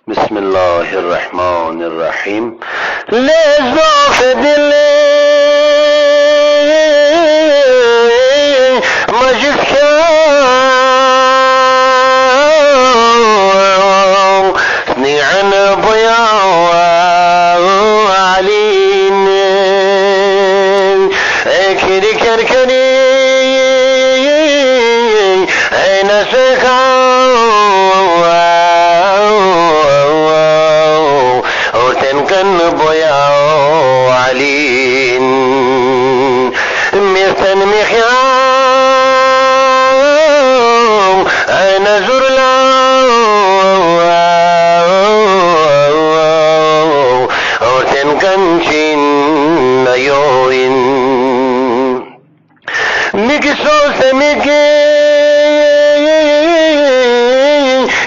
बिस्मिल्लाहिर्रहमानिर्रहीम। ले ज़ौक़ दिले मजख्या निअन बया आलीन खिर करकरी नसखा और तनकन बया आलीन मिर्तन मिख्या नजुर और तनकन चिन नयोइन मिक्सो से मिके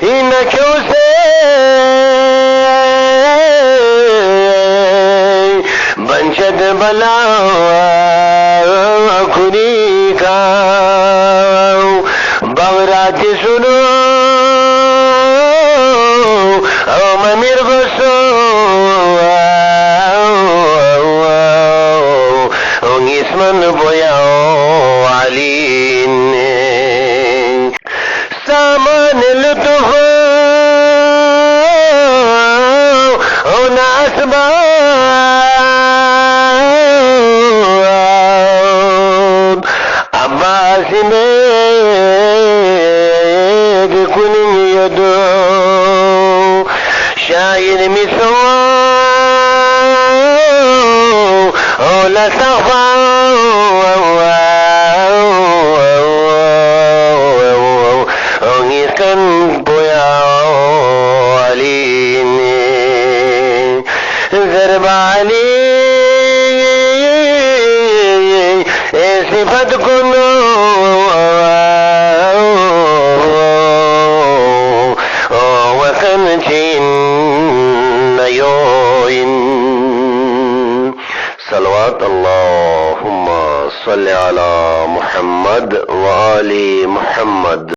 इन क्यों से बंशद बला खुरी का बगरात सुनो ममिर बसो इसमन बोया आलीन सामान लुत्फ नासबा अब्बास में कुनिंग यदो शायर मिसवा लसफा इसकन बोया आलीन ज़रबाली सिफत कुनो वसन चिन नयोइन सलवात अल्लाहुम्मा सल्लि अला मुहम्मद व आलि मुहम्मद।